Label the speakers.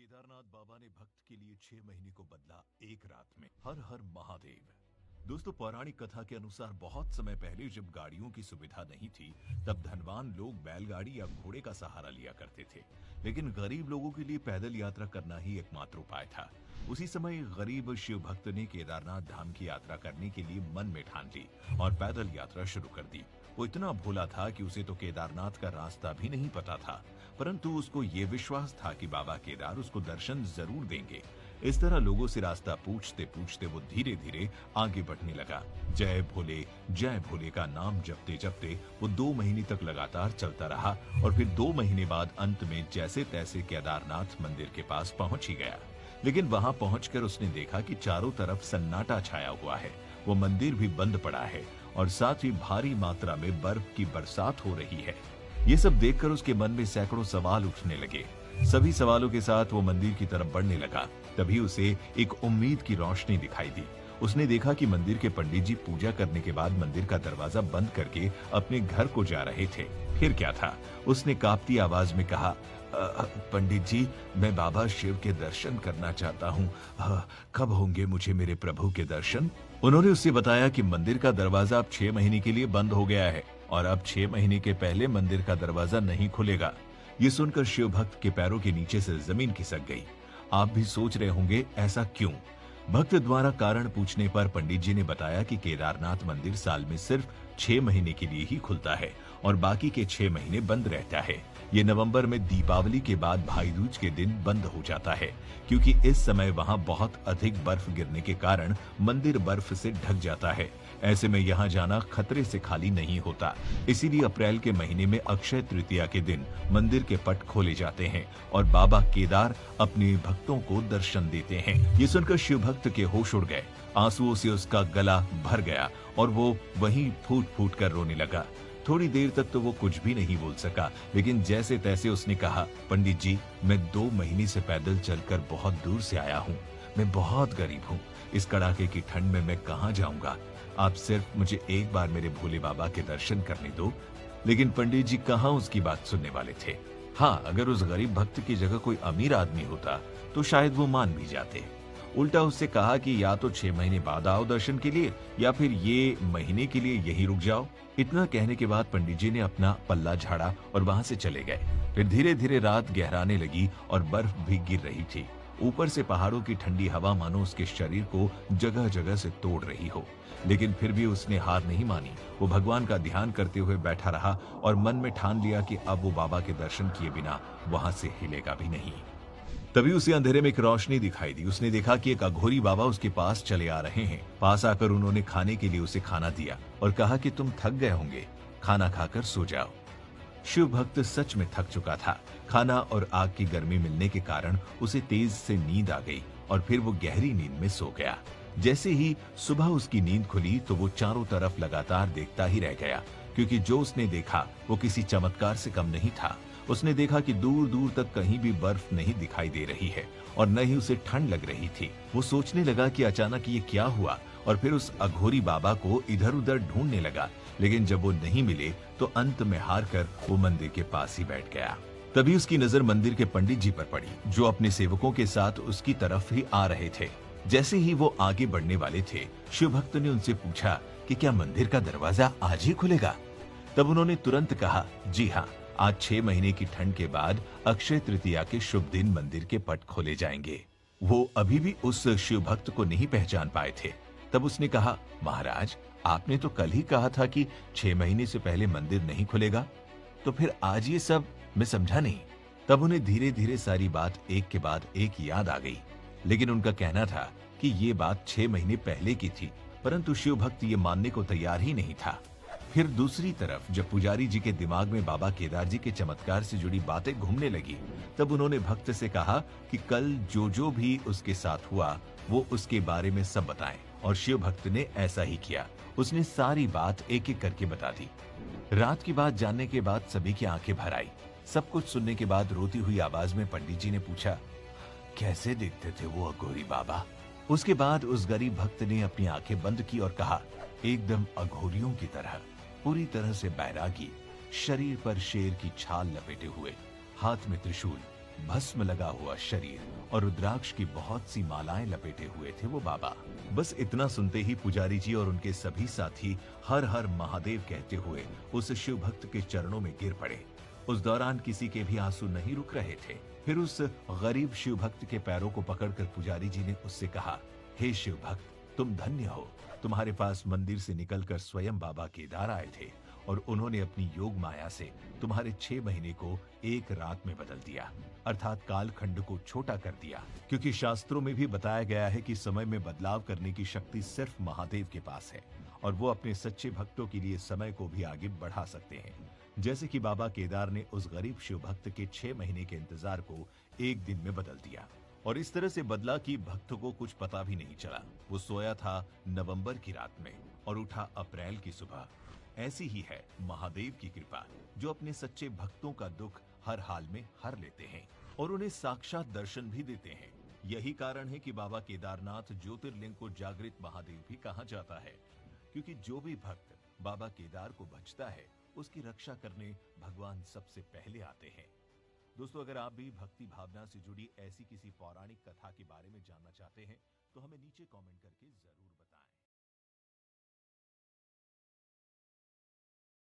Speaker 1: केदारनाथ बाबा ने भक्त के लिए 6 महीने को बदला एक रात में। हर हर महादेव। दोस्तों, पौराणिक कथा के अनुसार बहुत समय पहले जब गाड़ियों की सुविधा नहीं थी, तब धनवान लोग बैलगाड़ी या घोड़े का सहारा लिया करते थे, लेकिन गरीब लोगों के लिए पैदल यात्रा करना ही एकमात्र उपाय था। उसी समय गरीब शिव भक्त ने केदारनाथ धाम की यात्रा करने के लिए मन में ठान ली और पैदल यात्रा शुरू कर दी। वो इतना भोला था कि उसे तो केदारनाथ का रास्ता भी नहीं पता था, परंतु उसको ये विश्वास था कि बाबा केदार उसको दर्शन जरूर देंगे। इस तरह लोगों से रास्ता पूछते पूछते वो धीरे धीरे आगे बढ़ने लगा। जय भोले का नाम जपते जपते वो 2 महीने तक लगातार चलता रहा और फिर 2 महीने बाद अंत में जैसे तैसे केदारनाथ मंदिर के पास पहुंच ही गया। लेकिन वहां पहुंचकर उसने देखा कि चारों तरफ सन्नाटा छाया हुआ है, वो मंदिर भी बंद पड़ा है और साथ ही भारी मात्रा में बर्फ की बरसात हो रही है। ये सब देखकर उसके मन में सैकड़ों सवाल उठने लगे। सभी सवालों के साथ वो मंदिर की तरफ बढ़ने लगा। तभी उसे एक उम्मीद की रोशनी दिखाई दी। उसने देखा कि मंदिर के पंडित जी पूजा करने के बाद मंदिर का दरवाजा बंद करके अपने घर को जा रहे थे। फिर क्या था? उसने कांपती आवाज में कहा, पंडित जी, मैं बाबा शिव के दर्शन करना चाहता हूँ। कब होंगे मुझे मेरे प्रभु के दर्शन? उन्होंने उससे बताया कि मंदिर का दरवाजा अब 6 महीने के लिए बंद हो गया है और अब 6 महीने के पहले मंदिर का दरवाजा नहीं खुलेगा। ये सुनकर शिव भक्त के पैरों के नीचे से जमीन खिसक गई। आप भी सोच रहे होंगे ऐसा क्यों? भक्त द्वारा कारण पूछने पर पंडित जी ने बताया कि केदारनाथ मंदिर साल में सिर्फ 6 महीने के लिए ही खुलता है और बाकी के 6 महीने बंद रहता है। ये नवंबर में दीपावली के बाद भाई दूज के दिन बंद हो जाता है, क्योंकि इस समय वहां बहुत अधिक बर्फ गिरने के कारण मंदिर बर्फ से ढक जाता है। ऐसे में यहाँ जाना खतरे से खाली नहीं होता। इसीलिए अप्रैल के महीने में अक्षय तृतीया के दिन मंदिर के पट खोले जाते हैं और बाबा केदार अपने भक्तों को दर्शन देते हैं। ये सुनकर शिव भक्त के होश उड़ गए। आंसुओं से उसका गला भर गया और वो वहीं फूट फूट कर रोने लगा। थोड़ी देर तक तो वो कुछ भी नहीं बोल सका, लेकिन जैसे तैसे उसने कहा, पंडित जी, मैं 2 महीने से पैदल चलकर बहुत दूर से आया हूँ। मैं बहुत गरीब हूँ। इस कड़ाके की ठंड में मैं कहाँ जाऊंगा? आप सिर्फ मुझे एक बार मेरे भोले बाबा के दर्शन करने दो। लेकिन पंडित जी कहाँ उसकी बात सुनने वाले थे। हाँ, अगर उस गरीब भक्त की जगह कोई अमीर आदमी होता तो शायद वो मान भी जाते। उल्टा उससे कहा कि या तो 6 महीने बाद आओ दर्शन के लिए, या फिर ये महीने के लिए यहीं रुक जाओ। इतना कहने के बाद पंडित जी ने अपना पल्ला झाड़ा और वहां से चले गए। फिर धीरे धीरे रात गहराने लगी और बर्फ भी गिर रही थी। ऊपर से पहाड़ों की ठंडी हवा मानो उसके शरीर को जगह जगह से तोड़ रही हो, लेकिन फिर भी उसने हार नहीं मानी। वो भगवान का ध्यान करते हुए बैठा रहा और मन में ठान लिया कि अब वो बाबा के दर्शन किए बिना वहां से हिलेगा भी नहीं। तभी उसे अंधेरे में एक रोशनी दिखाई दी। उसने देखा कि एक अघोरी बाबा उसके पास चले आ रहे हैं। पास आकर उन्होंने खाने के लिए उसे खाना दिया और कहा कि तुम थक गए होंगे, खाना खाकर सो जाओ। शिव भक्त सच में थक चुका था। खाना और आग की गर्मी मिलने के कारण उसे तेज से नींद आ गई और फिर वो गहरी नींद में सो गया। जैसे ही सुबह उसकी नींद खुली तो वो चारों तरफ लगातार देखता ही रह गया, क्योंकि जो उसने देखा वो किसी चमत्कार से कम नहीं था। उसने देखा कि दूर दूर तक कहीं भी बर्फ नहीं दिखाई दे रही है और न ही उसे ठंड लग रही थी। वो सोचने लगा कि अचानक ये क्या हुआ और फिर उस अघोरी बाबा को इधर उधर ढूंढने लगा, लेकिन जब वो नहीं मिले तो अंत में हार कर वो मंदिर के पास ही बैठ गया। तभी उसकी नजर मंदिर के पंडित जी पर पड़ी, जो अपने सेवकों के साथ उसकी तरफ ही आ रहे थे। जैसे ही वो आगे बढ़ने वाले थे, शिव भक्त ने उनसे पूछा कि क्या मंदिर का दरवाजा आज ही खुलेगा? तब उन्होंने तुरंत कहा, जी हाँ, आज 6 महीने की ठंड के बाद अक्षय तृतीया के शुभ दिन मंदिर के पट खोले जाएंगे। वो अभी भी उस शिव भक्त को नहीं पहचान पाए थे। तब उसने कहा, महाराज, आपने तो कल ही कहा था कि 6 महीने से पहले मंदिर नहीं खुलेगा, तो फिर आज ये सब मैं समझा नहीं। तब उन्हें धीरे धीरे सारी बात एक के बाद एक याद आ गई, लेकिन उनका कहना था कि ये बात 6 महीने पहले की थी, परंतु शिव भक्त ये मानने को तैयार ही नहीं था। फिर दूसरी तरफ जब पुजारी जी के दिमाग में बाबा केदार जी के चमत्कार से जुड़ी बातें घूमने लगी, तब उन्होंने भक्त से कहा कि कल जो जो भी उसके साथ हुआ वो उसके बारे में सब बताएं, और शिव भक्त ने ऐसा ही किया। उसने सारी बात एक एक करके बता दी। रात की बात जानने के बाद सभी की आंखें भर आई। सब कुछ सुनने के बाद रोती हुई आवाज में पंडित जी ने पूछा, कैसे दिखते थे वो अघोरी बाबा? उसके बाद उस गरीब भक्त ने अपनी आंखें बंद की और कहा, एकदम अघोरियों की तरह, पूरी तरह से बैरागी, शरीर पर शेर की छाल लपेटे हुए, हाथ में त्रिशूल, भस्म लगा हुआ शरीर, और रुद्राक्ष की बहुत सी मालाएं लपेटे हुए थे वो बाबा। बस इतना सुनते ही पुजारी जी और उनके सभी साथी हर हर महादेव कहते हुए उस शिव भक्त के चरणों में गिर पड़े। उस दौरान किसी के भी आंसू नहीं रुक रहे थे। फिर उस गरीब शिव भक्त के पैरों को पकड़कर पुजारी जी ने उससे कहा, हे शिव भक्त, तुम धन्य हो। तुम्हारे पास मंदिर से निकलकर स्वयं बाबा केदार आए थे और उन्होंने अपनी योग माया से तुम्हारे 6 महीने को एक रात में बदल दिया, अर्थात कालखंड को छोटा कर दिया। क्योंकि शास्त्रों में भी बताया गया है कि समय में बदलाव करने की शक्ति सिर्फ महादेव के पास है और वो अपने सच्चे भक्तों के लिए समय को भी आगे बढ़ा सकते हैं। जैसे कि बाबा केदार ने उस गरीब शिव भक्त के 6 महीने के इंतजार को एक दिन में बदल दिया और इस तरह से बदला कि भक्त को कुछ पता भी नहीं चला। वो सोया था नवंबर की रात में और उठा अप्रैल की सुबह। ऐसी ही है महादेव की कृपा, जो अपने सच्चे भक्तों का दुख हर हाल में हर लेते हैं और उन्हें साक्षात दर्शन भी देते हैं। यही कारण है कि बाबा केदारनाथ ज्योतिर्लिंग को जागृत महादेव भी कहा जाता है, क्योंकि जो भी भक्त बाबा केदार को भजता है उसकी रक्षा करने भगवान सबसे पहले आते हैं। दोस्तों, अगर आप भी भक्ति भावना से जुड़ी ऐसी किसी पौराणिक कथा के बारे में जानना चाहते हैं तो हमें नीचे कमेंट करके जरूर बताएं।